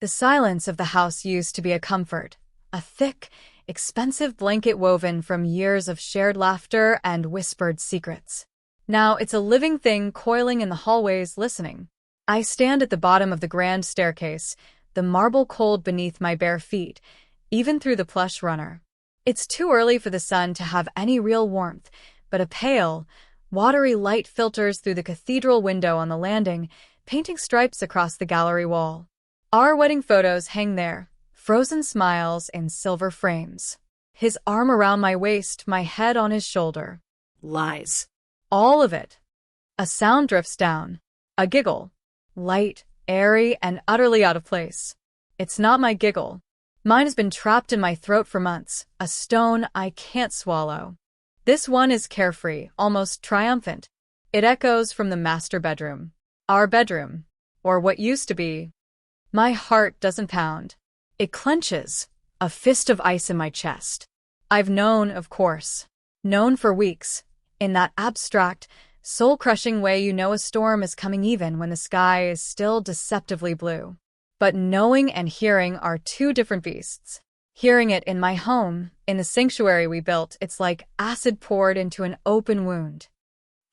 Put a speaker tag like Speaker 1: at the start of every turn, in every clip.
Speaker 1: The silence of the house used to be a comfort, a thick, expensive blanket woven from years of shared laughter and whispered secrets. Now it's a living thing coiling in the hallways listening. I stand at the bottom of the grand staircase, the marble cold beneath my bare feet, even through the plush runner. It's too early for the sun to have any real warmth, but a pale, watery light filters through the cathedral window on the landing, painting stripes across the gallery wall. Our wedding photos hang there, frozen smiles in silver frames. His arm around my waist, my head on his shoulder.
Speaker 2: Lies.
Speaker 1: All of it. A sound drifts down. A giggle. Light, airy, and utterly out of place. It's not my giggle. Mine has been trapped in my throat for months, a stone I can't swallow. This one is carefree, almost triumphant. It echoes from the master bedroom. Our bedroom. Or what used to be. My heart doesn't pound. It clenches, a fist of ice in my chest. I've known, of course. Known for weeks. In that abstract, soul-crushing way you know a storm is coming even when the sky is still deceptively blue. But knowing and hearing are two different beasts. Hearing it in my home, in the sanctuary we built, it's like acid poured into an open wound.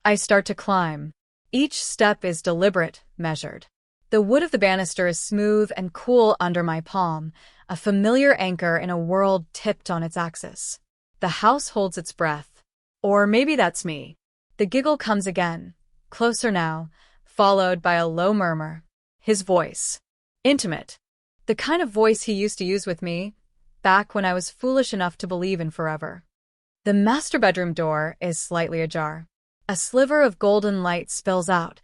Speaker 1: I start to climb. Each step is deliberate, measured. The wood of the banister is smooth and cool under my palm, a familiar anchor in a world tipped on its axis. The house holds its breath. Or maybe that's me. The giggle comes again, closer now, followed by a low murmur. His voice. Intimate. The kind of voice he used to use with me, back when I was foolish enough to believe in forever. The master bedroom door is slightly ajar. A sliver of golden light spills out,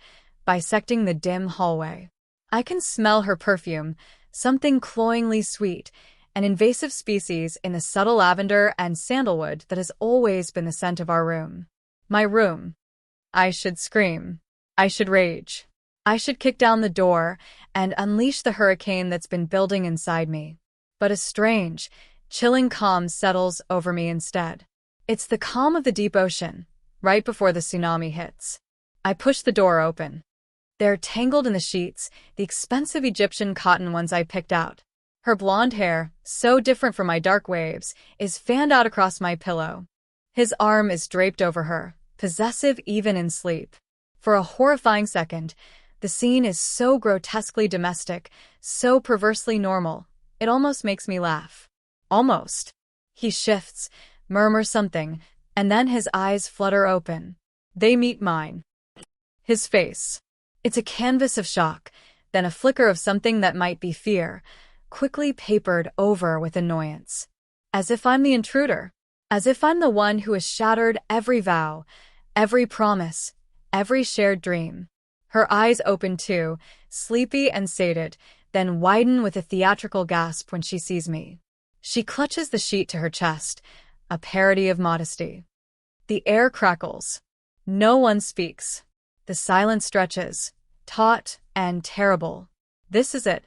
Speaker 1: bisecting the dim hallway. I can smell her perfume, something cloyingly sweet, an invasive species in the subtle lavender and sandalwood that has always been the scent of our room. My room. I should scream. I should rage. I should kick down the door and unleash the hurricane that's been building inside me. But a strange, chilling calm settles over me instead. It's the calm of the deep ocean, right before the tsunami hits. I push the door open. They're tangled in the sheets, the expensive Egyptian cotton ones I picked out. Her blonde hair, so different from my dark waves, is fanned out across my pillow. His arm is draped over her, possessive even in sleep. For a horrifying second, the scene is so grotesquely domestic, so perversely normal, it almost makes me laugh. Almost. He shifts, murmurs something, and then his eyes flutter open. They meet mine. His face. It's a canvas of shock, then a flicker of something that might be fear, quickly papered over with annoyance. As if I'm the intruder. As if I'm the one who has shattered every vow, every promise, every shared dream. Her eyes open too, sleepy and sated, then widen with a theatrical gasp when she sees me. She clutches the sheet to her chest, a parody of modesty. The air crackles. No one speaks. The silence stretches, taut and terrible. This is it.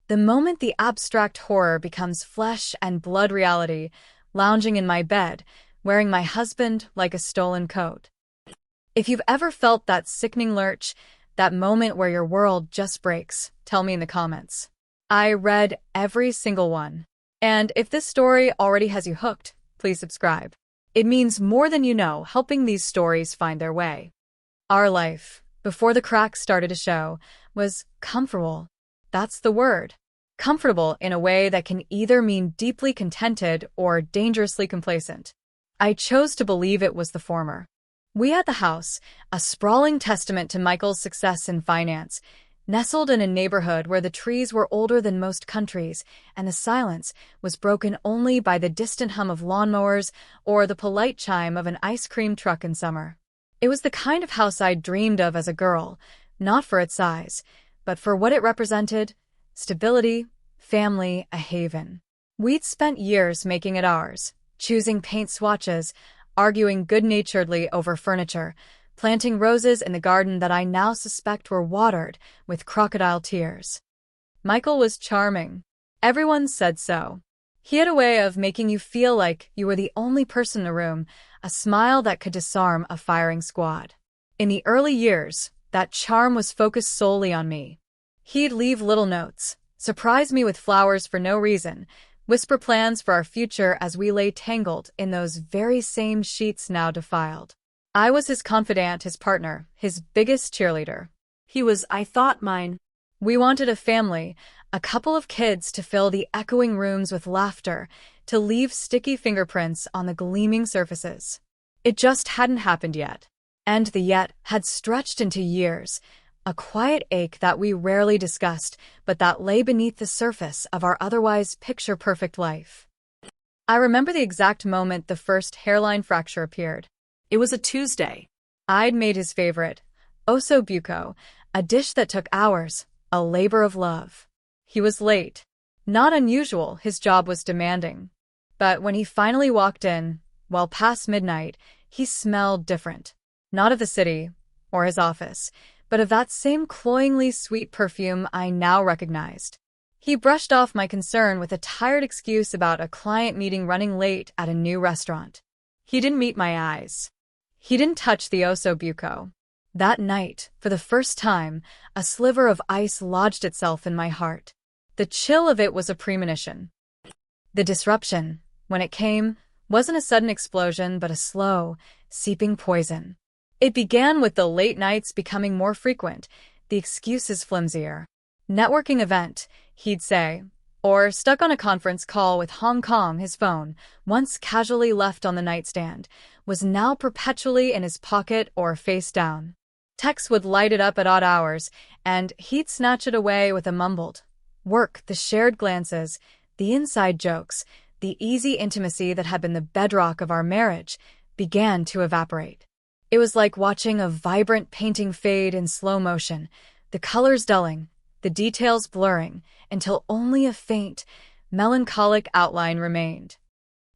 Speaker 1: The moment the abstract horror becomes flesh and blood reality, lounging in my bed, wearing my husband like a stolen coat. If you've ever felt that sickening lurch, that moment where your world just breaks, tell me in the comments. I read every single one. And if this story already has you hooked, please subscribe. It means more than you know, helping these stories find their way. Our life, before the cracks started to show, was comfortable. That's the word. Comfortable in a way that can either mean deeply contented or dangerously complacent. I chose to believe it was the former. We had the house, a sprawling testament to Michael's success in finance, nestled in a neighborhood where the trees were older than most countries, and the silence was broken only by the distant hum of lawnmowers or the polite chime of an ice cream truck in summer. It was the kind of house I'd dreamed of as a girl, not for its size, but for what it represented: stability, family, a haven. We'd spent years making it ours, choosing paint swatches, arguing good-naturedly over furniture, planting roses in the garden that I now suspect were watered with crocodile tears. Michael was charming. Everyone said so. He had a way of making you feel like you were the only person in the room, a smile that could disarm a firing squad. In the early years, that charm was focused solely on me. He'd leave little notes, surprise me with flowers for no reason, whisper plans for our future as we lay tangled in those very same sheets now defiled. I was his confidant, his partner, his biggest cheerleader. He was, I thought, mine. We wanted a family, a couple of kids to fill the echoing rooms with laughter, to leave sticky fingerprints on the gleaming surfaces. It just hadn't happened yet. And the yet had stretched into years, a quiet ache that we rarely discussed, but that lay beneath the surface of our otherwise picture-perfect life. I remember the exact moment the first hairline fracture appeared. It was a Tuesday. I'd made his favorite, osso buco, a dish that took hours, a labor of love. He was late. Not unusual, his job was demanding. But when he finally walked in, well past midnight, he smelled different. Not of the city, or his office, but of that same cloyingly sweet perfume I now recognized. He brushed off my concern with a tired excuse about a client meeting running late at a new restaurant. He didn't meet my eyes. He didn't touch the osso buco. That night, for the first time, a sliver of ice lodged itself in my heart. The chill of it was a premonition. The disruption, when it came, wasn't a sudden explosion but a slow, seeping poison. It began with the late nights becoming more frequent, the excuses flimsier. Networking event, he'd say, or stuck on a conference call with Hong Kong. His phone, once casually left on the nightstand, was now perpetually in his pocket or face down. Texts would light it up at odd hours, and he'd snatch it away with a mumbled work. The shared glances, the inside jokes, the easy intimacy that had been the bedrock of our marriage, began to evaporate. It was like watching a vibrant painting fade in slow motion, the colors dulling, the details blurring, until only a faint, melancholic outline remained.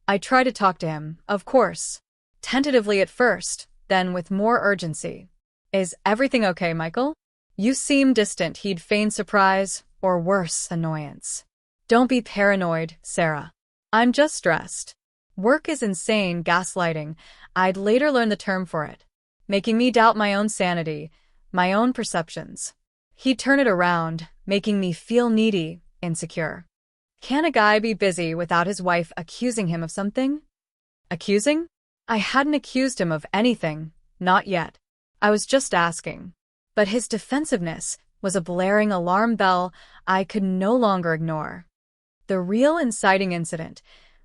Speaker 1: I tried to talk to him, of course. Tentatively at first, then with more urgency. Is everything okay, Michael? You seem distant. He'd feign surprise, or worse, annoyance. Don't be paranoid, Sarah. I'm just stressed. Work is insane gaslighting. I'd later learn the term for it. Making me doubt my own sanity, my own perceptions. He'd turn it around, making me feel needy, insecure. Can a guy be busy without his wife accusing him of something? Accusing? I hadn't accused him of anything, not yet. I was just asking. But his defensiveness was a blaring alarm bell I could no longer ignore. The real inciting incident,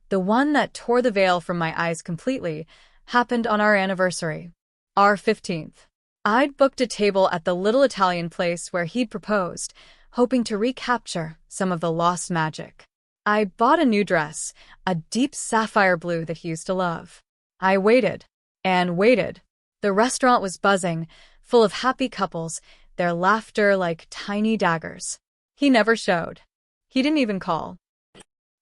Speaker 1: the one that tore the veil from my eyes completely, happened on our anniversary. Our 15th. I'd booked a table at the little Italian place where he'd proposed, hoping to recapture some of the lost magic. I bought a new dress, a deep sapphire blue that he used to love. I waited, and waited. The restaurant was buzzing, full of happy couples, their laughter like tiny daggers. He never showed. He didn't even call.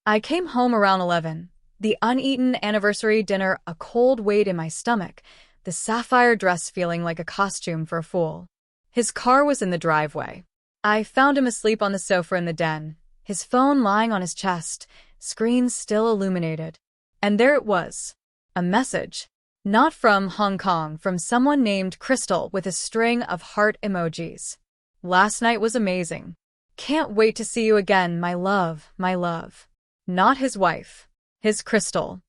Speaker 1: I came home around 11, the uneaten anniversary dinner a cold weight in my stomach, the sapphire dress feeling like a costume for a fool. His car was in the driveway. I found him asleep on the sofa in the den, his phone lying on his chest, screen still illuminated. And there it was. A message. Not from Hong Kong, from someone named Crystal with a string of heart emojis. Last night was amazing. Can't wait to see you again, my love, my love. Not his wife. His Crystal.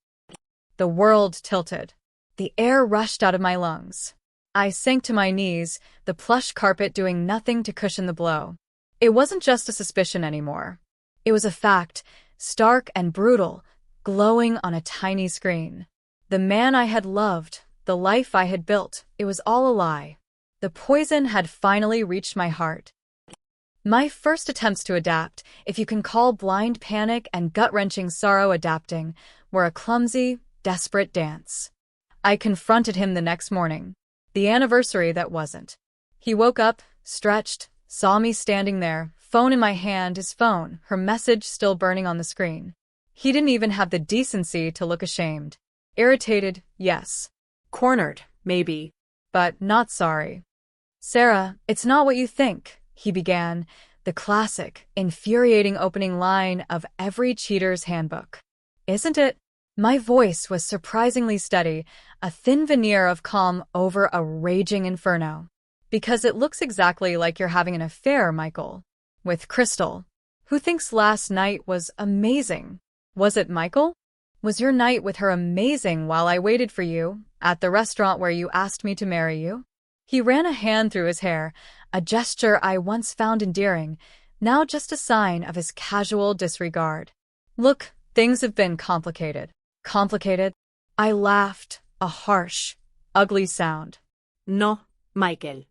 Speaker 1: The world tilted. The air rushed out of my lungs. I sank to my knees, the plush carpet doing nothing to cushion the blow. It wasn't just a suspicion anymore. It was a fact, stark and brutal, glowing on a tiny screen. The man I had loved, the life I had built, it was all a lie. The poison had finally reached my heart. My first attempts to adapt, if you can call blind panic and gut-wrenching sorrow adapting, were a clumsy, desperate dance. I confronted him the next morning. The anniversary that wasn't. He woke up, stretched, saw me standing there, phone in my hand, his phone, her message still burning on the screen. He didn't even have the decency to look ashamed. Irritated, yes. Cornered, maybe. But not sorry. Sarah, it's not what you think, he began, the classic, infuriating opening line of every cheater's handbook. Isn't it? My voice was surprisingly steady, a thin veneer of calm over a raging inferno. Because it looks exactly like you're having an affair, Michael. With Crystal. Who thinks last night was amazing? Was it Michael? Was your night with her amazing while I waited for you at the restaurant where you asked me to marry you? He ran a hand through his hair, a gesture I once found endearing, now just a sign of his casual disregard. Look, things have been complicated. Complicated? I laughed, a harsh, ugly sound.
Speaker 2: No, Michael.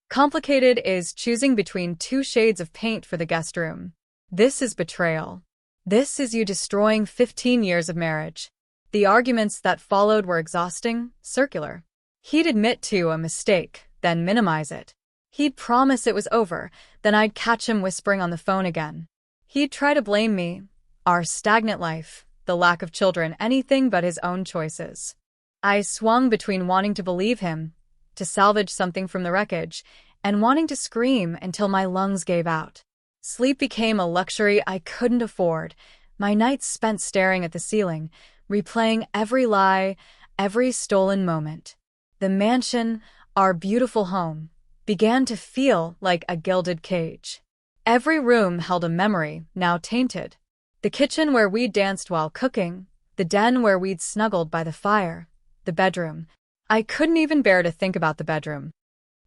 Speaker 1: Complicated is choosing between two shades of paint for the guest room. This is betrayal. This is you destroying 15 years of marriage. The arguments that followed were exhausting, circular. He'd admit to a mistake, then minimize it. He'd promise it was over, then I'd catch him whispering on the phone again. He'd try to blame me, our stagnant life, the lack of children, anything but his own choices. I swung between wanting to believe him, to salvage something from the wreckage, and wanting to scream until my lungs gave out. Sleep became a luxury I couldn't afford, my nights spent staring at the ceiling, replaying every lie, every stolen moment. The mansion, our beautiful home, began to feel like a gilded cage. Every room held a memory, now tainted. The kitchen where we'd danced while cooking, the den where we'd snuggled by the fire, the bedroom. I couldn't even bear to think about the bedroom.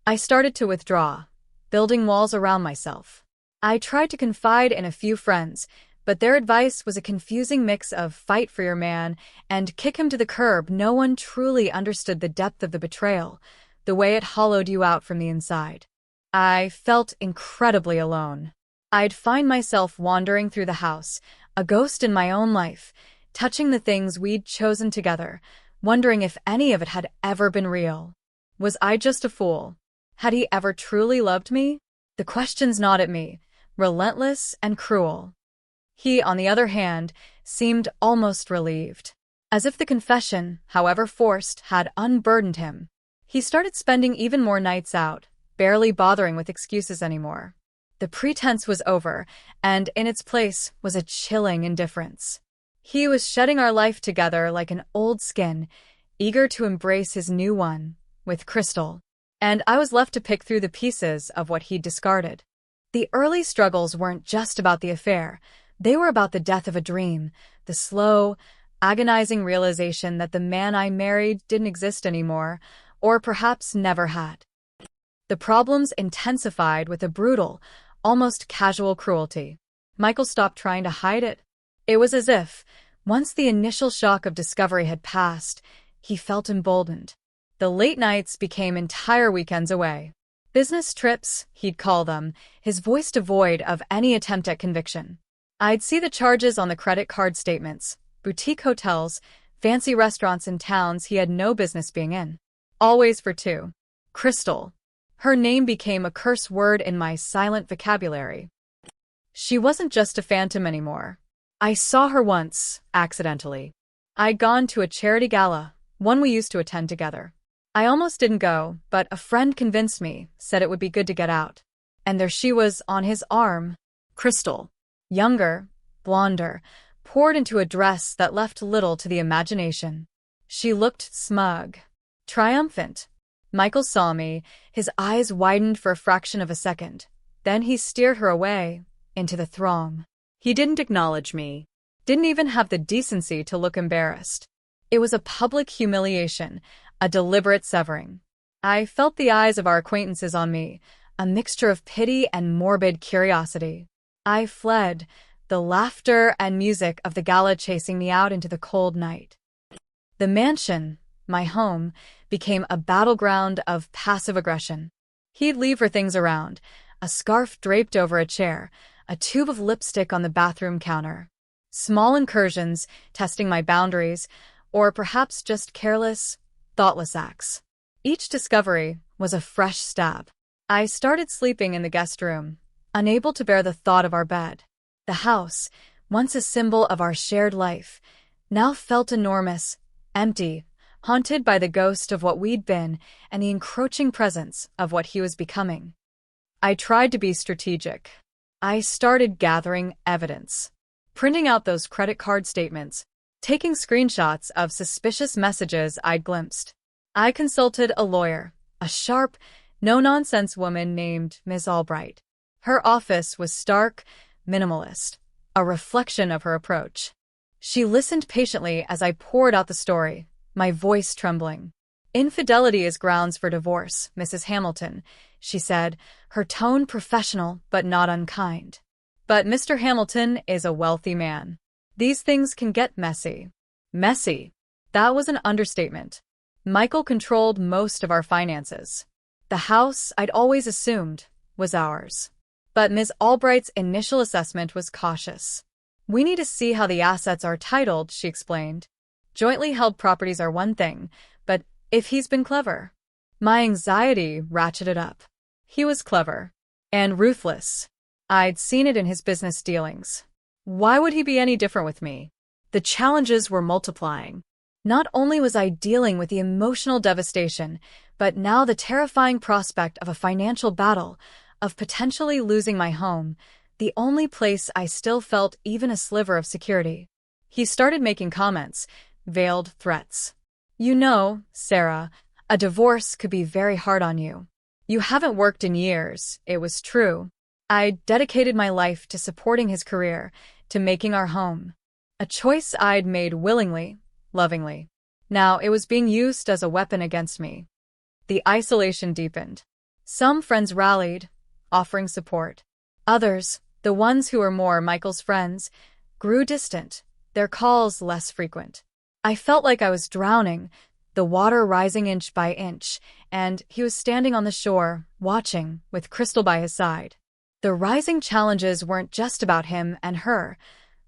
Speaker 1: I started to withdraw, building walls around myself. I tried to confide in a few friends, but their advice was a confusing mix of fight for your man and kick him to the curb. No one truly understood the depth of the betrayal, the way it hollowed you out from the inside. I felt incredibly alone. I'd find myself wandering through the house, a ghost in my own life, touching the things we'd chosen together, wondering if any of it had ever been real. Was I just a fool? Had he ever truly loved me? The questions gnawed at me, relentless and cruel. He, on the other hand, seemed almost relieved. As if the confession, however forced, had unburdened him. He started spending even more nights out, barely bothering with excuses anymore. The pretense was over, and in its place was a chilling indifference. He was shedding our life together like an old skin, eager to embrace his new one, with Crystal. And I was left to pick through the pieces of what he'd discarded. The early struggles weren't just about the affair. They were about the death of a dream, the slow, agonizing realization that the man I married didn't exist anymore, or perhaps never had. The problems intensified with a brutal, almost casual cruelty. Michael stopped trying to hide it. It was as if, once the initial shock of discovery had passed, he felt emboldened. The late nights became entire weekends away. Business trips, he'd call them, his voice devoid of any attempt at conviction. I'd see the charges on the credit card statements, boutique hotels, fancy restaurants in towns he had no business being in. Always for two. Crystal. Her name became a curse word in my silent vocabulary. She wasn't just a phantom anymore. I saw her once, accidentally. I'd gone to a charity gala, one we used to attend together. I almost didn't go, but a friend convinced me, said it would be good to get out. And there she was on his arm. Crystal. Younger, blonder, poured into a dress that left little to the imagination. She looked smug, triumphant. Michael saw me, his eyes widened for a fraction of a second. Then he steered her away, into the throng. He didn't acknowledge me, didn't even have the decency to look embarrassed. It was a public humiliation, a deliberate severing. I felt the eyes of our acquaintances on me, a mixture of pity and morbid curiosity. I fled, the laughter and music of the gala chasing me out into the cold night. The mansion, my home, became a battleground of passive aggression. He'd leave her things around, a scarf draped over a chair, a tube of lipstick on the bathroom counter. Small incursions, testing my boundaries, or perhaps just careless, thoughtless acts. Each discovery was a fresh stab. I started sleeping in the guest room, unable to bear the thought of our bed. The house, once a symbol of our shared life, now felt enormous, empty, haunted by the ghost of what we'd been and the encroaching presence of what he was becoming. I tried to be strategic. I started gathering evidence, printing out those credit card statements, taking screenshots of suspicious messages I'd glimpsed. I consulted a lawyer, a sharp, no-nonsense woman named Ms. Albright. Her office was stark, minimalist, a reflection of her approach. She listened patiently as I poured out the story, my voice trembling. "Infidelity is grounds for divorce, Mrs. Hamilton," she said, her tone professional but not unkind. "But Mr. Hamilton is a wealthy man. These things can get messy." Messy. That was an understatement. Michael controlled most of our finances. The house, I'd always assumed, was ours. But Ms. Albright's initial assessment was cautious. "We need to see how the assets are titled," she explained. "Jointly held properties are one thing, but if he's been clever." My anxiety ratcheted up. He was clever. And ruthless. I'd seen it in his business dealings. Why would he be any different with me? The challenges were multiplying. Not only was I dealing with the emotional devastation, but now the terrifying prospect of a financial battle, of potentially losing my home, the only place I still felt even a sliver of security. He started making comments, veiled threats. "You know, Sarah, a divorce could be very hard on you. You haven't worked in years," it was true. I dedicated my life to supporting his career, to making our home. A choice I'd made willingly, lovingly. Now it was being used as a weapon against me. The isolation deepened. Some friends rallied, offering support. Others, the ones who were more Michael's friends, grew distant, their calls less frequent. I felt like I was drowning, the water rising inch by inch, and he was standing on the shore, watching, with Crystal by his side. The rising challenges weren't just about him and her.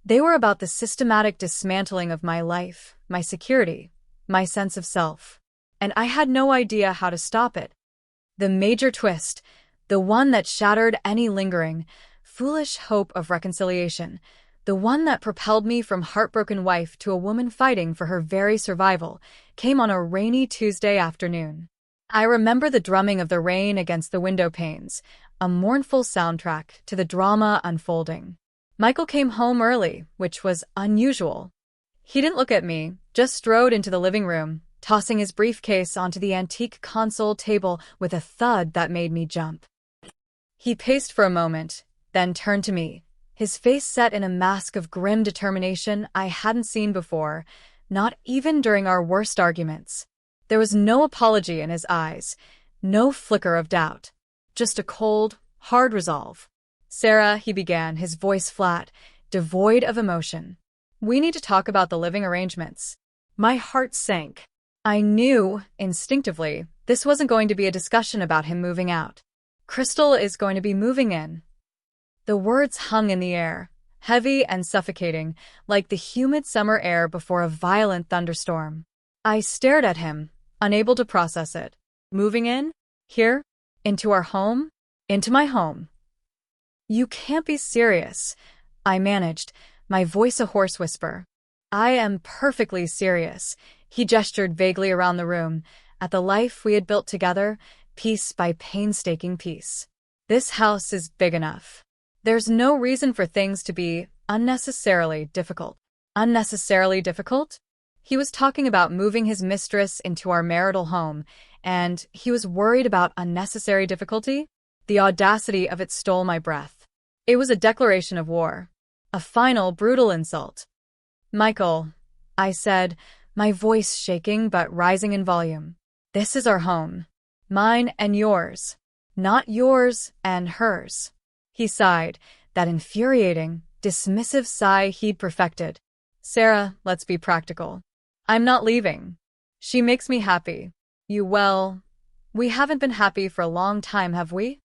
Speaker 1: They were about the systematic dismantling of my life, my security, my sense of self. And I had no idea how to stop it. The major twist, the one that shattered any lingering, foolish hope of reconciliation, the one that propelled me from heartbroken wife to a woman fighting for her very survival, came on a rainy Tuesday afternoon. I remember the drumming of the rain against the window panes, a mournful soundtrack to the drama unfolding. Michael came home early, which was unusual. He didn't look at me, just strode into the living room, tossing his briefcase onto the antique console table with a thud that made me jump. He paced for a moment, then turned to me, his face set in a mask of grim determination I hadn't seen before, not even during our worst arguments. There was no apology in his eyes, no flicker of doubt, just a cold, hard resolve. "Sarah," he began, his voice flat, devoid of emotion. "We need to talk about the living arrangements." My heart sank. I knew, instinctively, this wasn't going to be a discussion about him moving out. "Crystal is going to be moving in." The words hung in the air, heavy and suffocating, like the humid summer air before a violent thunderstorm. I stared at him, unable to process it. "Moving in? Here? Into our home? Into my home?" "You can't be serious," I managed, my voice a hoarse whisper. "I am perfectly serious." He gestured vaguely around the room, at the life we had built together, piece by painstaking piece. "This house is big enough. There's no reason for things to be unnecessarily difficult." Unnecessarily difficult? He was talking about moving his mistress into our marital home, and he was worried about unnecessary difficulty? The audacity of it stole my breath. It was a declaration of war. A final, brutal insult. "Michael," I said, my voice shaking but rising in volume. "This is our home. Mine and yours. Not yours and hers." He sighed, that infuriating, dismissive sigh he'd perfected. "Sarah, let's be practical. I'm not leaving. She makes me happy. We haven't been happy for a long time, have we?"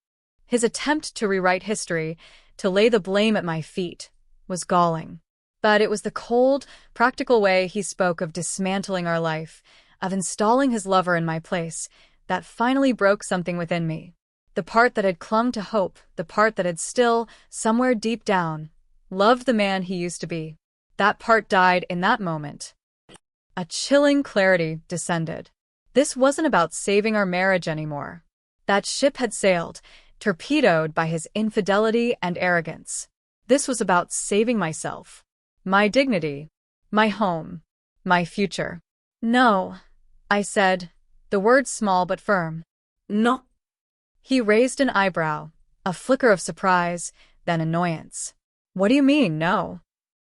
Speaker 1: His attempt to rewrite history, to lay the blame at my feet, was galling. But it was the cold, practical way he spoke of dismantling our life, of installing his lover in my place, that finally broke something within me. The part that had clung to hope, the part that had still, somewhere deep down, loved the man he used to be. That part died in that moment. A chilling clarity descended. This wasn't about saving our marriage anymore. That ship had sailed, torpedoed by his infidelity and arrogance. This was about saving myself, my dignity, my home, my future. "No," I said, the words small but firm.
Speaker 2: No.
Speaker 1: He raised an eyebrow, a flicker of surprise, then annoyance. What do you mean, no?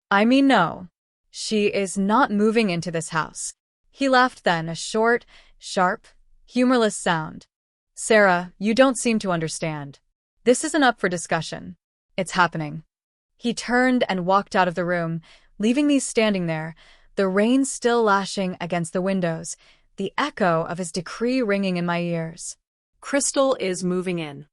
Speaker 1: I mean, no. She is not moving into this house. He laughed then, a short, sharp, humorless sound. Sarah, you don't seem to understand. This isn't up for discussion. It's happening. He turned and walked out of the room, leaving me standing there, the rain still lashing against the windows, the echo of his decree ringing in my ears.
Speaker 2: Crystal is moving in.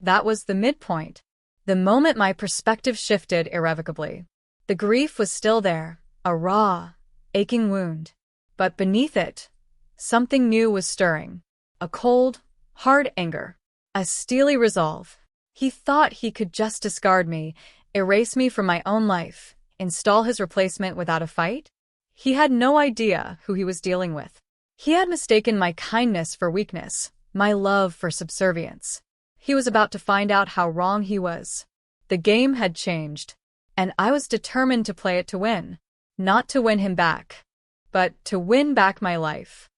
Speaker 1: That was the midpoint. The moment my perspective shifted irrevocably. The grief was still there, a raw, aching wound. But beneath it, something new was stirring. A cold, hard anger. A steely resolve. He thought he could just discard me, erase me from my own life, install his replacement without a fight? He had no idea who he was dealing with. He had mistaken my kindness for weakness, my love for subservience. He was about to find out how wrong he was. The game had changed, and I was determined to play it to win. Not to win him back, but to win back my life.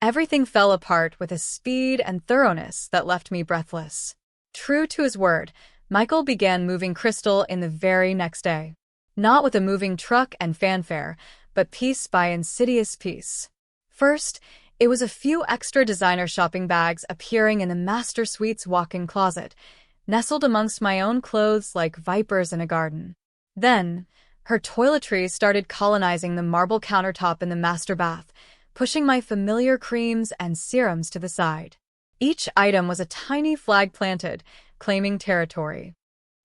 Speaker 1: Everything fell apart with a speed and thoroughness that left me breathless. True to his word, Michael began moving Crystal in the very next day. Not with a moving truck and fanfare, but piece by insidious piece. First, it was a few extra designer shopping bags appearing in the master suite's walk-in closet, nestled amongst my own clothes like vipers in a garden. Then, her toiletries started colonizing the marble countertop in the master bath, pushing my familiar creams and serums to the side. Each item was a tiny flag planted, claiming territory.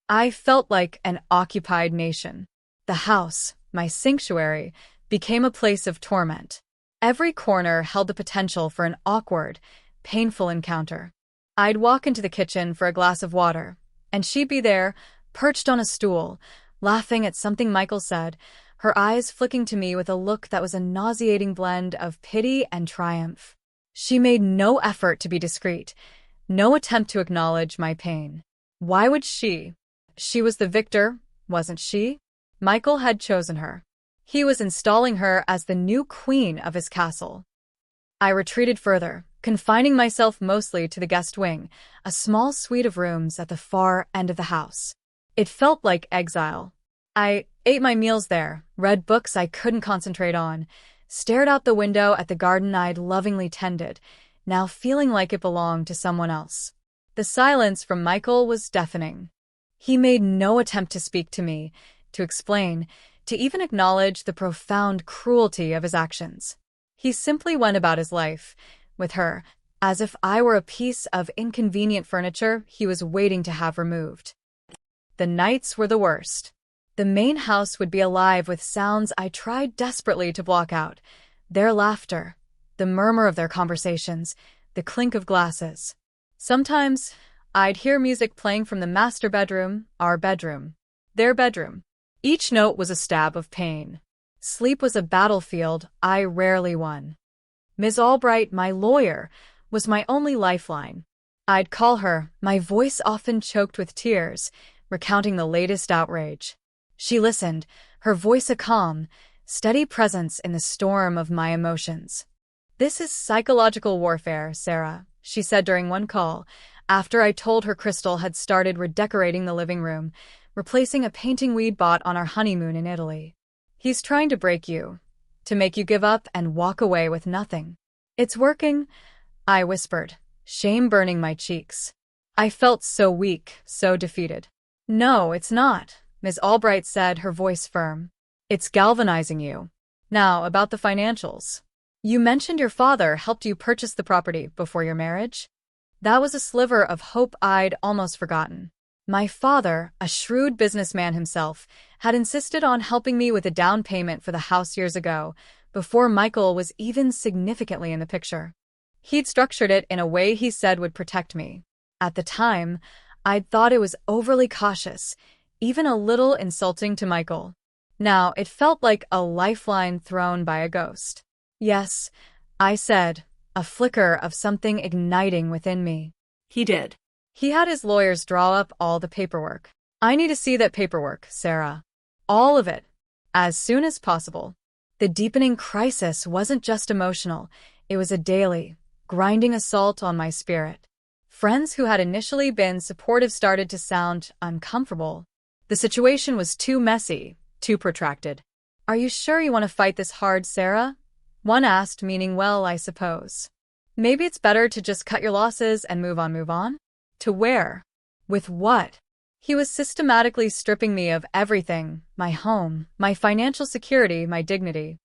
Speaker 1: I felt like an occupied nation. The house, my sanctuary, became a place of torment. Every corner held the potential for an awkward, painful encounter. I'd walk into the kitchen for a glass of water, and she'd be there, perched on a stool, laughing at something Michael said, her eyes flicking to me with a look that was a nauseating blend of pity and triumph. She made no effort to be discreet, no attempt to acknowledge my pain. Why would she? She was the victor, wasn't she? Michael had chosen her. He was installing her as the new queen of his castle. I retreated further, confining myself mostly to the guest wing, a small suite of rooms at the far end of the house. It felt like exile. I ate my meals there, read books I couldn't concentrate on, stared out the window at the garden I'd lovingly tended, now feeling like it belonged to someone else. The silence from Michael was deafening. He made no attempt to speak to me, to explain, to even acknowledge the profound cruelty of his actions. He simply went about his life, with her, as if I were a piece of inconvenient furniture he was waiting to have removed. The nights were the worst. The main house would be alive with sounds I tried desperately to block out. Their laughter, the murmur of their conversations, the clink of glasses. Sometimes, I'd hear music playing from the master bedroom, our bedroom, their bedroom. Each note was a stab of pain. Sleep was a battlefield I rarely won. Ms. Albright, my lawyer, was my only lifeline. I'd call her, my voice often choked with tears, recounting the latest outrage. She listened, her voice a calm, steady presence in the storm of my emotions. "This is psychological warfare, Sarah," she said during one call, after I told her Crystal had started redecorating the living room, replacing a painting we'd bought on our honeymoon in Italy. "He's trying to break you, to make you give up and walk away with nothing." "It's working," I whispered, shame burning my cheeks. I felt so weak, so defeated. "No, it's not," Ms. Albright said, her voice firm. "It's galvanizing you. Now, about the financials. You mentioned your father helped you purchase the property before your marriage?" That was a sliver of hope I'd almost forgotten. My father, a shrewd businessman himself, had insisted on helping me with a down payment for the house years ago, before Michael was even significantly in the picture. He'd structured it in a way he said would protect me. At the time, I'd thought it was overly cautious, even a little insulting to Michael. Now it felt like a lifeline thrown by a ghost. "Yes," I said, a flicker of something igniting within me.
Speaker 2: He did.
Speaker 1: He had his lawyers draw up all the paperwork. "I need to see that paperwork, Sarah. All of it. As soon as possible." The deepening crisis wasn't just emotional, it was a daily, grinding assault on my spirit. Friends who had initially been supportive started to sound uncomfortable. The situation was too messy, too protracted. "Are you sure you want to fight this hard, Sarah?" One asked, meaning well, I suppose. "Maybe it's better to just cut your losses and move on, move on?" To where? With what? He was systematically stripping me of everything: my home, my financial security, my dignity.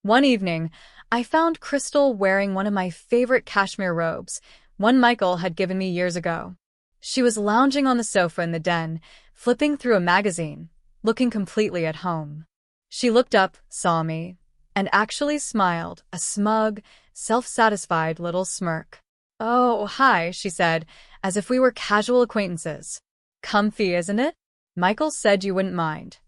Speaker 1: One evening, I found Crystal wearing one of my favorite cashmere robes, one Michael had given me years ago. She was lounging on the sofa in the den, flipping through a magazine, looking completely at home. She looked up, saw me, and actually smiled, a smug, self-satisfied little smirk. "Oh, hi," she said, as if we were casual acquaintances. "Comfy, isn't it? Michael said you wouldn't mind."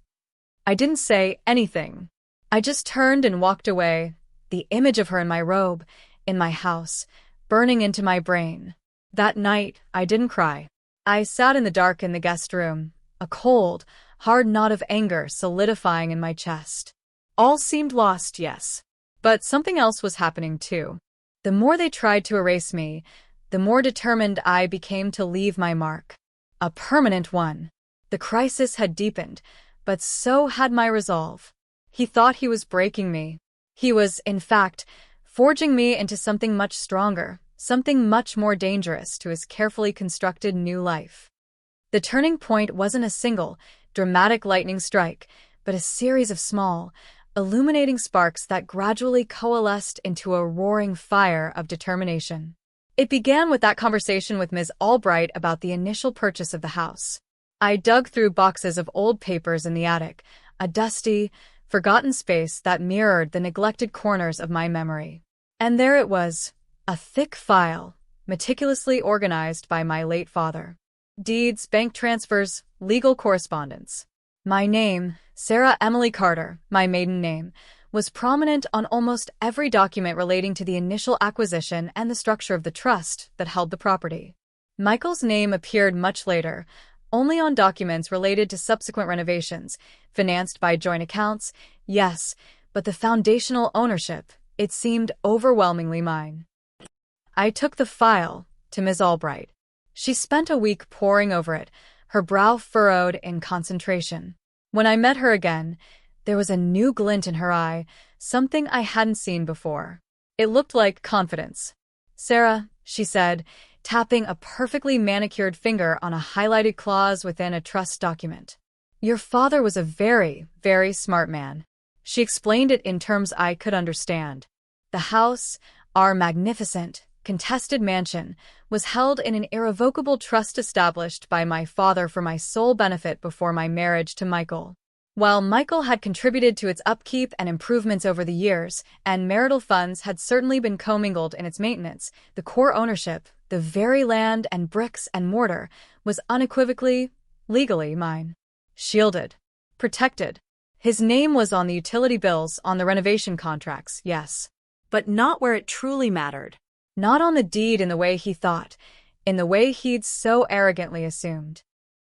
Speaker 1: I didn't say anything. I just turned and walked away, the image of her in my robe, in my house, burning into my brain. That night, I didn't cry. I sat in the dark in the guest room, a cold, hard knot of anger solidifying in my chest. All seemed lost, yes. But something else was happening too. The more they tried to erase me, the more determined I became to leave my mark. A permanent one. The crisis had deepened, but so had my resolve. He thought he was breaking me. He was, in fact, forging me into something much stronger, something much more dangerous to his carefully constructed new life. The turning point wasn't a single, dramatic lightning strike, but a series of small, illuminating sparks that gradually coalesced into a roaring fire of determination. It began with that conversation with Ms. Albright about the initial purchase of the house. I dug through boxes of old papers in the attic, a dusty, forgotten space that mirrored the neglected corners of my memory. And there it was, a thick file, meticulously organized by my late father. Deeds, bank transfers, legal correspondence. My name, Sarah Emily Carter, my maiden name, was prominent on almost every document relating to the initial acquisition and the structure of the trust that held the property. Michael's name appeared much later, only on documents related to subsequent renovations, financed by joint accounts, yes, but the foundational ownership, it seemed overwhelmingly mine. I took the file to Ms. Albright. She spent a week poring over it, her brow furrowed in concentration. When I met her again, there was a new glint in her eye, something I hadn't seen before. It looked like confidence. "Sarah," she said, tapping a perfectly manicured finger on a highlighted clause within a trust document. "Your father was a very, very smart man." She explained it in terms I could understand. The house, our magnificent, contested mansion, was held in an irrevocable trust established by my father for my sole benefit before my marriage to Michael. While Michael had contributed to its upkeep and improvements over the years, and marital funds had certainly been commingled in its maintenance, the core ownership, the very land and bricks and mortar, was unequivocally, legally mine. Shielded. Protected. His name was on the utility bills, on the renovation contracts, yes.
Speaker 2: But not where it truly mattered.
Speaker 1: Not on the deed in the way he thought, in the way he'd so arrogantly assumed.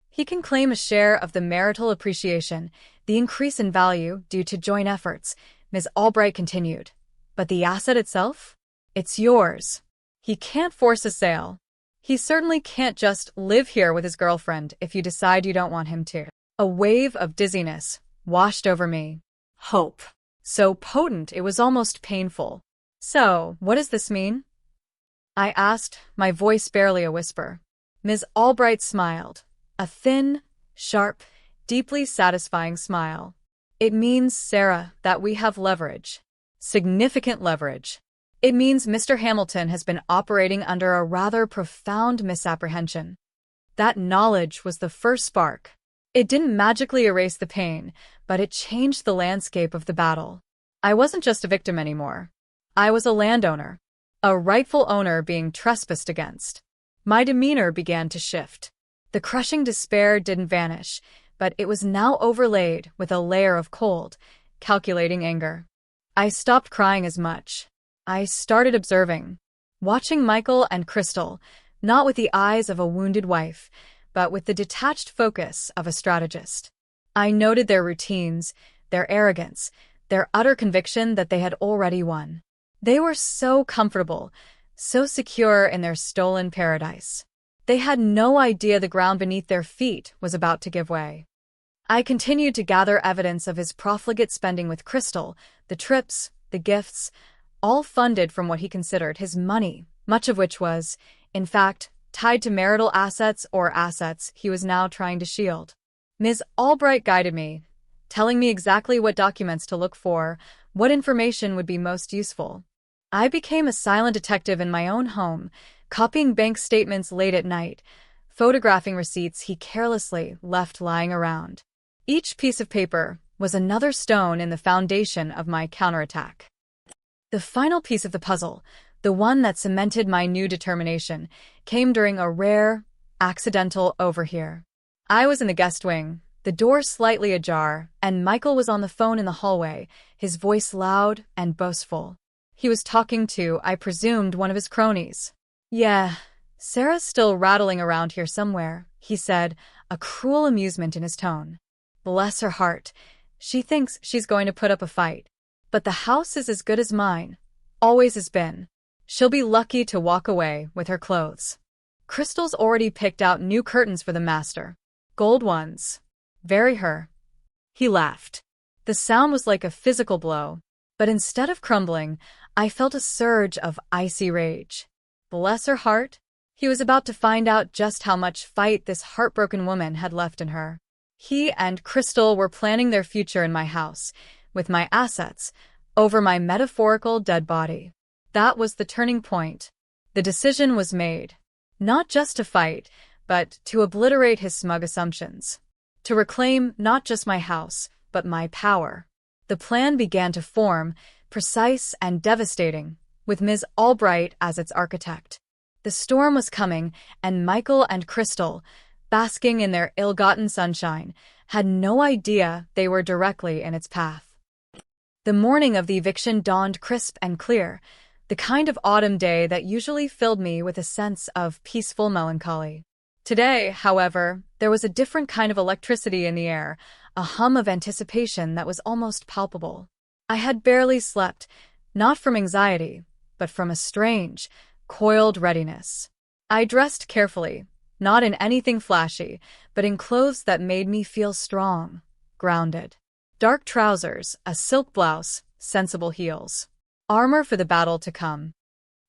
Speaker 1: He can claim a share of the marital appreciation, the increase in value due to joint efforts, Ms. Albright continued. But the asset itself? It's yours. He can't force a sale. He certainly can't just live here with his girlfriend if you decide you don't want him to. A wave of dizziness washed over me.
Speaker 2: Hope.
Speaker 1: So potent it was almost painful. "So, what does this mean?" I asked, my voice barely a whisper. Ms. Albright smiled. A thin, sharp, deeply satisfying smile. "It means, Sarah, that we have leverage. Significant leverage. It means Mr. Hamilton has been operating under a rather profound misapprehension." That knowledge was the first spark. It didn't magically erase the pain, but it changed the landscape of the battle. I wasn't just a victim anymore. I was a landowner. A rightful owner being trespassed against. My demeanor began to shift. The crushing despair didn't vanish, but it was now overlaid with a layer of cold, calculating anger. I stopped crying as much. I started observing, watching Michael and Crystal, not with the eyes of a wounded wife, but with the detached focus of a strategist. I noted their routines, their arrogance, their utter conviction that they had already won. They were so comfortable, so secure in their stolen paradise. They had no idea the ground beneath their feet was about to give way. I continued to gather evidence of his profligate spending with Crystal, the trips, the gifts, all funded from what he considered his money, much of which was, in fact, tied to marital assets or assets he was now trying to shield. Ms. Albright guided me, telling me exactly what documents to look for, what information would be most useful. I became a silent detective in my own home, copying bank statements late at night, photographing receipts he carelessly left lying around. Each piece of paper was another stone in the foundation of my counterattack. The final piece of the puzzle, the one that cemented my new determination, came during a rare, accidental overhear. I was in the guest wing, the door slightly ajar, and Michael was on the phone in the hallway, his voice loud and boastful. He was talking to, I presumed, one of his cronies. "Yeah, Sarah's still rattling around here somewhere," he said, a cruel amusement in his tone. "Bless her heart. She thinks she's going to put up a fight. But the house is as good as mine. Always has been. She'll be lucky to walk away with her clothes. Crystal's already picked out new curtains for the master. Gold ones. Very her." He laughed. The sound was like a physical blow, but instead of crumbling, I felt a surge of icy rage. Bless her heart. He was about to find out just how much fight this heartbroken woman had left in her. He and Crystal were planning their future in my house, with my assets, over my metaphorical dead body. That was the turning point. The decision was made. Not just to fight, but to obliterate his smug assumptions. To reclaim not just my house, but my power. The plan began to form, precise and devastating, with Ms. Albright as its architect. The storm was coming, and Michael and Crystal, basking in their ill-gotten sunshine, had no idea they were directly in its path. The morning of the eviction dawned crisp and clear, the kind of autumn day that usually filled me with a sense of peaceful melancholy. Today, however, there was a different kind of electricity in the air, a hum of anticipation that was almost palpable. I had barely slept, not from anxiety, but from a strange, coiled readiness. I dressed carefully, not in anything flashy, but in clothes that made me feel strong, grounded. Dark trousers, a silk blouse, sensible heels. Armor for the battle to come.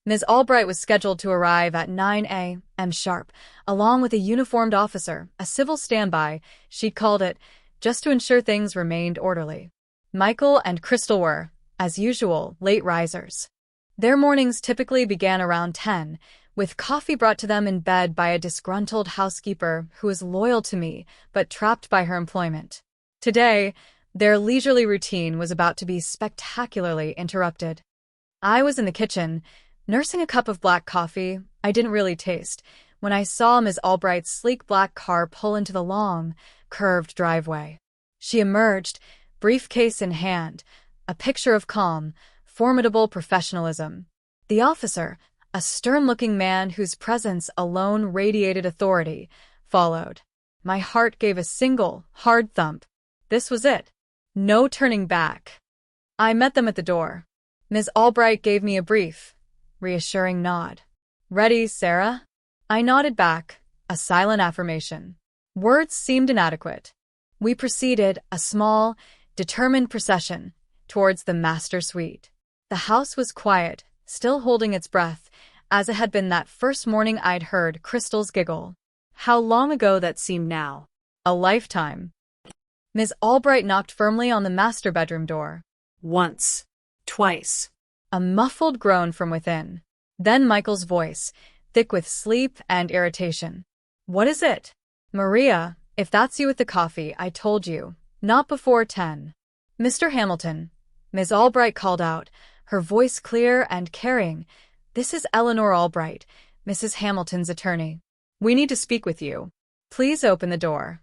Speaker 1: Ms. Albright was scheduled to arrive at 9 a.m. sharp, along with a uniformed officer, a civil standby, she'd called it, just to ensure things remained orderly. Michael and Crystal were, as usual, late risers. Their mornings typically began around 10, with coffee brought to them in bed by a disgruntled housekeeper who was loyal to me, but trapped by her employment. Today, their leisurely routine was about to be spectacularly interrupted. I was in the kitchen, nursing a cup of black coffee I didn't really taste, when I saw Ms. Albright's sleek black car pull into the long, curved driveway. She emerged, briefcase in hand, a picture of calm, formidable professionalism. The officer, a stern-looking man whose presence alone radiated authority, followed. My heart gave a single, hard thump. This was it. No turning back. I met them at the door. Ms. Albright gave me a brief, reassuring nod. "Ready, Sarah?" I nodded back, a silent affirmation. Words seemed inadequate. We proceeded, a small, determined procession, towards the master suite. The house was quiet, still holding its breath, as it had been that first morning I'd heard Crystal's giggle. How long ago that seemed now. A lifetime. Ms. Albright knocked firmly on the master bedroom door.
Speaker 2: Once. Twice.
Speaker 1: A muffled groan from within. Then Michael's voice, thick with sleep and irritation. "What is it?" "Maria, if that's you with the coffee, I told you. Not before 10. "Mr. Hamilton," Ms. Albright called out, her voice clear and carrying. "This is Eleanor Albright, Mrs. Hamilton's attorney. We need to speak with you. Please open the door."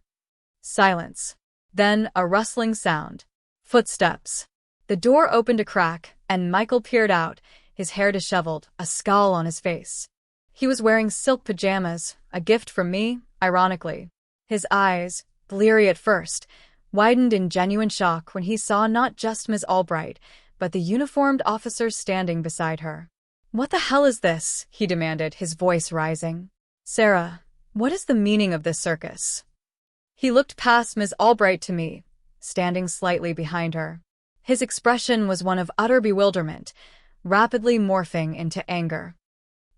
Speaker 1: Silence. Then a rustling sound. Footsteps. The door opened a crack, and Michael peered out, his hair disheveled, a scowl on his face. He was wearing silk pajamas, a gift from me, ironically. His eyes, bleary at first, widened in genuine shock when he saw not just Ms. Albright, but the uniformed officer standing beside her. "What the hell is this?" he demanded, his voice rising. "Sarah, what is the meaning of this circus?" He looked past Ms. Albright to me, standing slightly behind her. His expression was one of utter bewilderment, rapidly morphing into anger.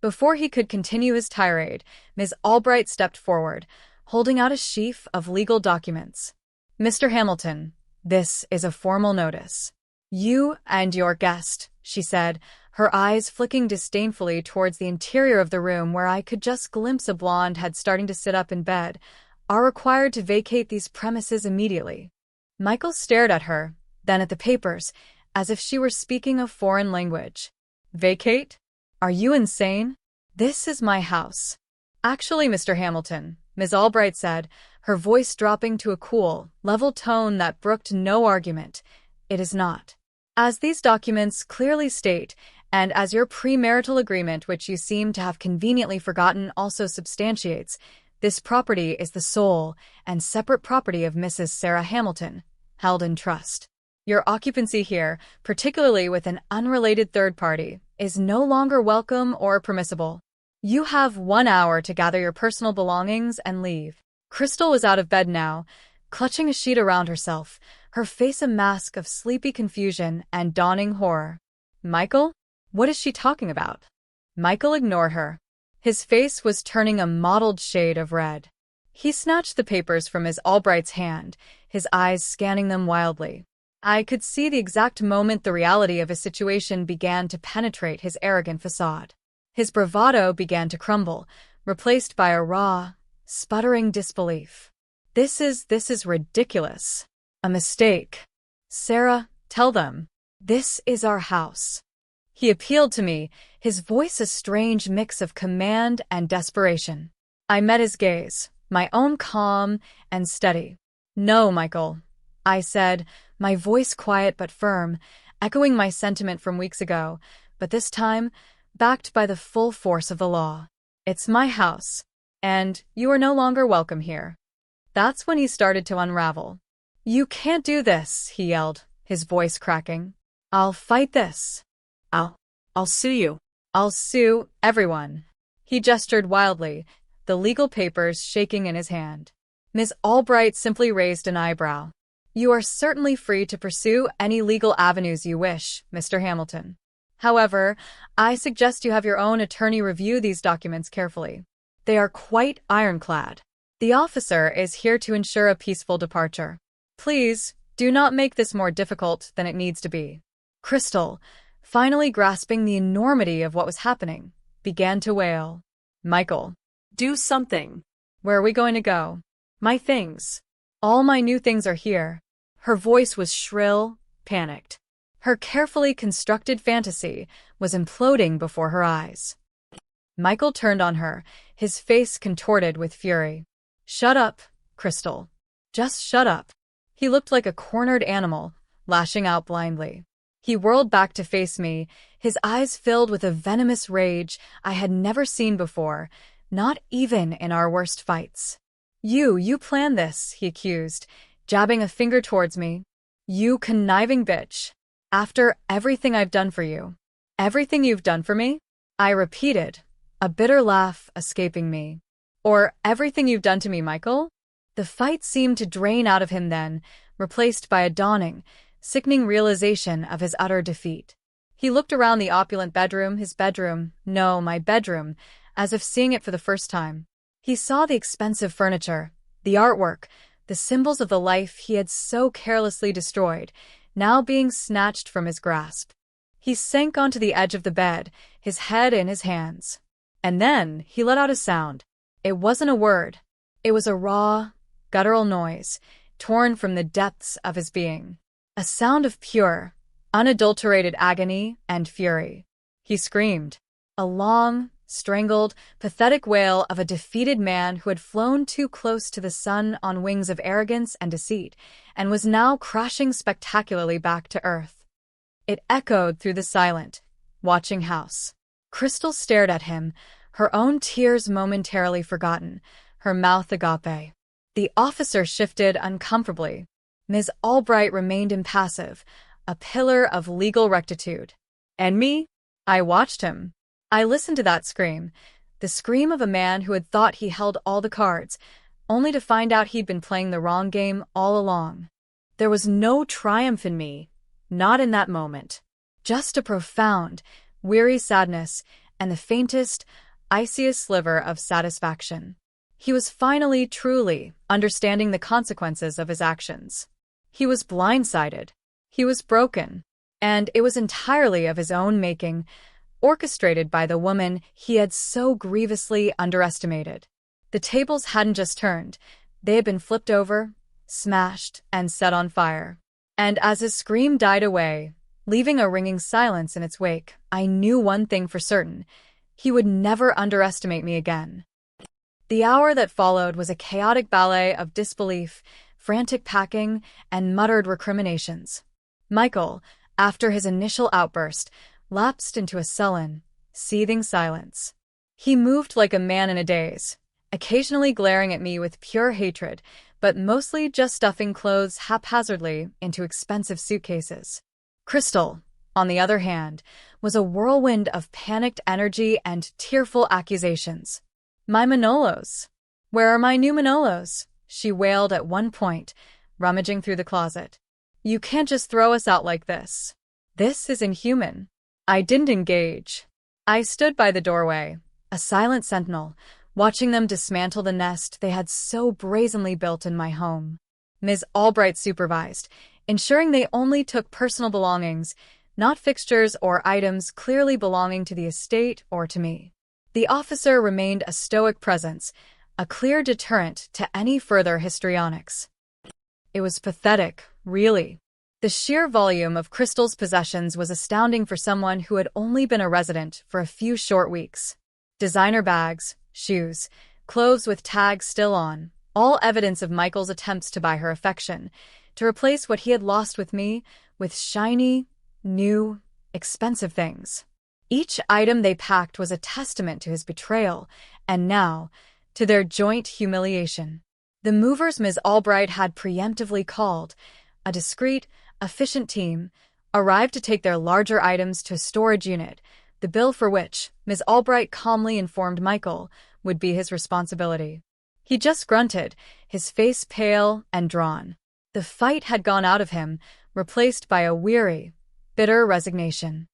Speaker 1: Before he could continue his tirade, Ms. Albright stepped forward, holding out a sheaf of legal documents. "Mr. Hamilton, this is a formal notice. You and your guest," she said, her eyes flicking disdainfully towards the interior of the room where I could just glimpse a blonde head starting to sit up in bed, "are required to vacate these premises immediately." Michael stared at her, then at the papers, as if she were speaking a foreign language. "Vacate? Are you insane? This is my house." "Actually, Mr. Hamilton," Ms. Albright said, her voice dropping to a cool, level tone that brooked no argument, "it is not. As these documents clearly state, and as your premarital agreement, which you seem to have conveniently forgotten, also substantiates, this property is the sole and separate property of Mrs. Sarah Hamilton, held in trust. Your occupancy here, particularly with an unrelated third party, is no longer welcome or permissible. You have 1 hour to gather your personal belongings and leave." Crystal was out of bed now, clutching a sheet around herself, her face a mask of sleepy confusion and dawning horror. "Michael? What is she talking about?" Michael ignored her. His face was turning a mottled shade of red. He snatched the papers from Ms. Albright's hand, his eyes scanning them wildly. I could see the exact moment the reality of his situation began to penetrate his arrogant facade. His bravado began to crumble, replaced by a raw, sputtering disbelief. This is ridiculous. A mistake. Sarah, tell them. This is our house." He appealed to me, his voice a strange mix of command and desperation. I met his gaze, my own calm and steady. "No, Michael," I said, my voice quiet but firm, echoing my sentiment from weeks ago, but this time backed by the full force of the law. "It's my house, and you are no longer welcome here." That's when he started to unravel. "You can't do this," he yelled, his voice cracking. "I'll fight this.
Speaker 2: I'll sue you.
Speaker 1: I'll sue everyone." He gestured wildly, the legal papers shaking in his hand. Ms. Albright simply raised an eyebrow. "You are certainly free to pursue any legal avenues you wish, Mr. Hamilton. However, I suggest you have your own attorney review these documents carefully. They are quite ironclad. The officer is here to ensure a peaceful departure. Please, do not make this more difficult than it needs to be." Crystal, finally grasping the enormity of what was happening, began to wail. "Michael,
Speaker 2: Do something.
Speaker 1: where are we going to go? My things. All my new things are here." Her voice was shrill, panicked. Her carefully constructed fantasy was imploding before her eyes. Michael turned on her, his face contorted with fury. "Shut up, Crystal. Just shut up." He looked like a cornered animal, lashing out blindly. He whirled back to face me, his eyes filled with a venomous rage I had never seen before, not even in our worst fights. You planned this," he accused, jabbing a finger towards me. "You conniving bitch. After everything I've done for you." "Everything you've done for me?" I repeated, a bitter laugh escaping me. "Or everything you've done to me, Michael?" The fight seemed to drain out of him then, replaced by a dawning, sickening realization of his utter defeat. He looked around the opulent bedroom, my bedroom, as if seeing it for the first time. He saw the expensive furniture, the artwork, the symbols of the life he had so carelessly destroyed, now being snatched from his grasp. He sank onto the edge of the bed, his head in his hands. And then he let out a sound. It wasn't a word. It was a raw, guttural noise, torn from the depths of his being. A sound of pure, unadulterated agony and fury. He screamed. A long, strangled, pathetic wail of a defeated man who had flown too close to the sun on wings of arrogance and deceit, and was now crashing spectacularly back to earth. It echoed through the silent, watching house. Crystal stared at him, her own tears momentarily forgotten, her mouth agape. The officer shifted uncomfortably. Ms. Albright remained impassive, a pillar of legal rectitude. And me? I watched him. I listened to that scream, the scream of a man who had thought he held all the cards, only to find out he'd been playing the wrong game all along. There was no triumph in me, not in that moment. Just a profound, weary sadness and the faintest, iciest sliver of satisfaction. He was finally, truly, understanding the consequences of his actions. He was blindsided. He was broken. And it was entirely of his own making, orchestrated by the woman he had so grievously underestimated. The tables hadn't just turned. They had been flipped over, smashed, and set on fire. And as his scream died away, leaving a ringing silence in its wake, I knew one thing for certain. He would never underestimate me again. The hour that followed was a chaotic ballet of disbelief, frantic packing, and muttered recriminations. Michael, after his initial outburst, lapsed into a sullen, seething silence. He moved like a man in a daze, occasionally glaring at me with pure hatred, but mostly just stuffing clothes haphazardly into expensive suitcases. Crystal, on the other hand, was a whirlwind of panicked energy and tearful accusations. "My Manolos! Where are my new Manolos?" she wailed at one point, rummaging through the closet. "You can't just throw us out like this. This is inhuman." I didn't engage. I stood by the doorway, a silent sentinel, watching them dismantle the nest they had so brazenly built in my home. Ms. Albright supervised, ensuring they only took personal belongings, not fixtures or items clearly belonging to the estate or to me. The officer remained a stoic presence, a clear deterrent to any further histrionics. It was pathetic, really. The sheer volume of Crystal's possessions was astounding for someone who had only been a resident for a few short weeks. Designer bags, shoes, clothes with tags still on, all evidence of Michael's attempts to buy her affection, to replace what he had lost with me with shiny, new, expensive things. Each item they packed was a testament to his betrayal, and now, to their joint humiliation. The movers Ms. Albright had preemptively called, a discreet, efficient team, arrived to take their larger items to a storage unit, the bill for which, Ms. Albright calmly informed Michael, would be his responsibility. He just grunted, his face pale and drawn. The fight had gone out of him, replaced by a weary, bitter resignation.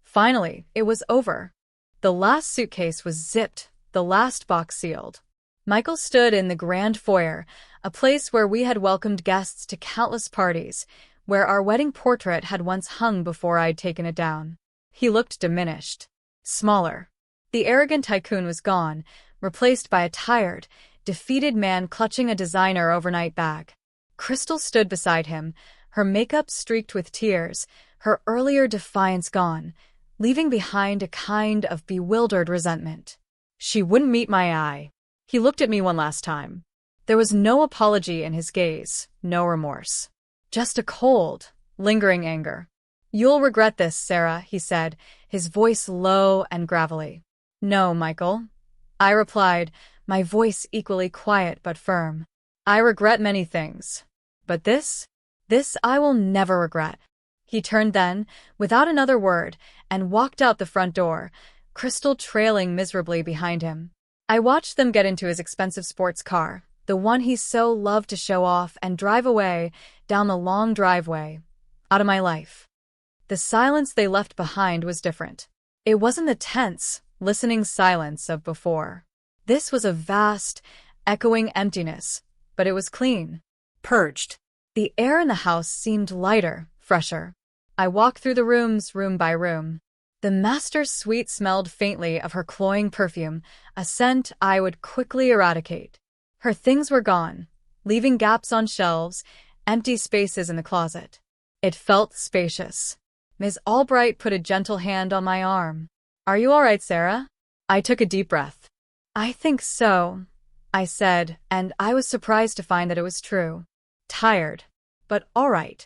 Speaker 1: Finally, it was over. The last suitcase was zipped, the last box sealed. Michael stood in the grand foyer, a place where we had welcomed guests to countless parties, where our wedding portrait had once hung before I'd taken it down. He looked diminished, smaller. The arrogant tycoon was gone, replaced by a tired, defeated man clutching a designer overnight bag. Crystal stood beside him, her makeup streaked with tears, her earlier defiance gone, leaving behind a kind of bewildered resentment. She wouldn't meet my eye. He looked at me one last time. There was no apology in his gaze, no remorse. Just a cold, lingering anger. "You'll regret this, Sarah," he said, his voice low and gravelly. "No, Michael," I replied, my voice equally quiet but firm. "I regret many things. But this I will never regret." He turned then, without another word, and walked out the front door, Crystal trailing miserably behind him. I watched them get into his expensive sports car, the one he so loved to show off, and drive away down the long driveway, out of my life. The silence they left behind was different. It wasn't the tense, listening silence of before. This was a vast, echoing emptiness, but it was clean, purged. The air in the house seemed lighter, fresher. I walked through the rooms, room by room. The master's suite smelled faintly of her cloying perfume, a scent I would quickly eradicate. Her things were gone, leaving gaps on shelves, empty spaces in the closet. It felt spacious. Ms. Albright put a gentle hand on my arm. "Are you all right, Sarah?" I took a deep breath. "I think so," I said, and I was surprised to find that it was true. "Tired, but all right."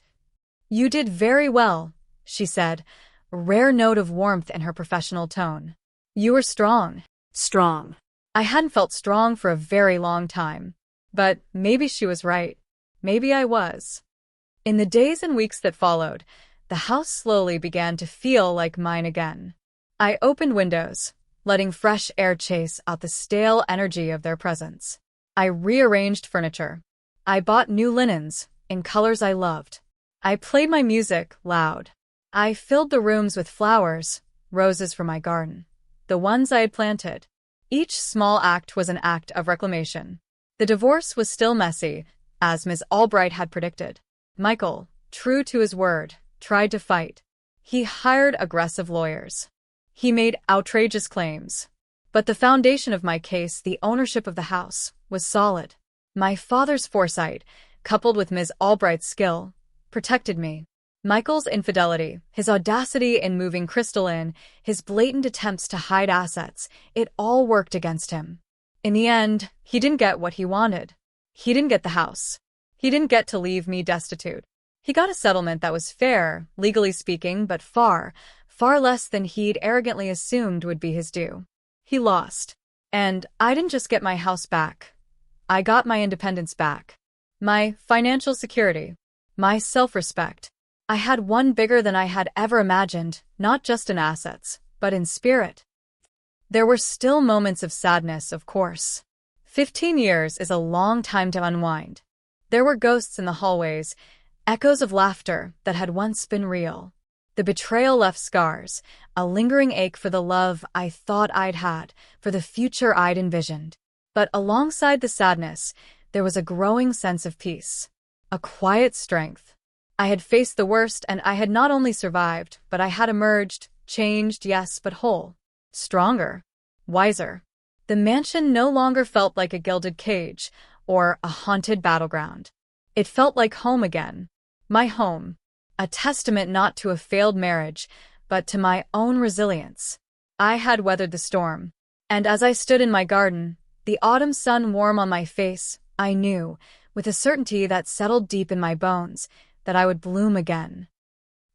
Speaker 1: "You did very well," she said, a rare note of warmth in her professional tone. "You were strong." Strong. I hadn't felt strong for a very long time. But maybe she was right. Maybe I was. In the days and weeks that followed, the house slowly began to feel like mine again. I opened windows, letting fresh air chase out the stale energy of their presence. I rearranged furniture. I bought new linens in colors I loved. I played my music loud. I filled the rooms with flowers, roses from my garden, the ones I had planted. Each small act was an act of reclamation. The divorce was still messy, as Ms. Albright had predicted. Michael, true to his word, tried to fight. He hired aggressive lawyers. He made outrageous claims. But the foundation of my case, the ownership of the house, was solid. My father's foresight, coupled with Ms. Albright's skill, protected me. Michael's infidelity, his audacity in moving Crystal in, his blatant attempts to hide assets, it all worked against him. In the end, he didn't get what he wanted. He didn't get the house. He didn't get to leave me destitute. He got a settlement that was fair, legally speaking, but far, far less than he'd arrogantly assumed would be his due. He lost. And I didn't just get my house back. I got my independence back. My financial security. My self-respect. I had one bigger than I had ever imagined, not just in assets, but in spirit. There were still moments of sadness, of course. 15 years is a long time to unwind. There were ghosts in the hallways, echoes of laughter that had once been real. The betrayal left scars, a lingering ache for the love I thought I'd had, for the future I'd envisioned. But alongside the sadness, there was a growing sense of peace, a quiet strength. I had faced the worst, and I had not only survived, but I had emerged, changed, yes, but whole, stronger, wiser. The mansion no longer felt like a gilded cage or a haunted battleground. It felt like home again. My home. A testament not to a failed marriage, but to my own resilience. I had weathered the storm. And as I stood in my garden, the autumn sun warm on my face, I knew, with a certainty that settled deep in my bones, that I would bloom again.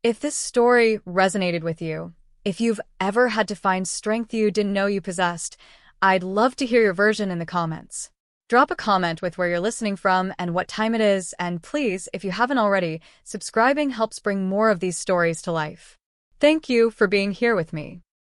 Speaker 1: If this story resonated with you, if you've ever had to find strength you didn't know you possessed, I'd love to hear your version in the comments. Drop a comment with where you're listening from and what time it is, and please, if you haven't already, subscribing helps bring more of these stories to life. Thank you for being here with me.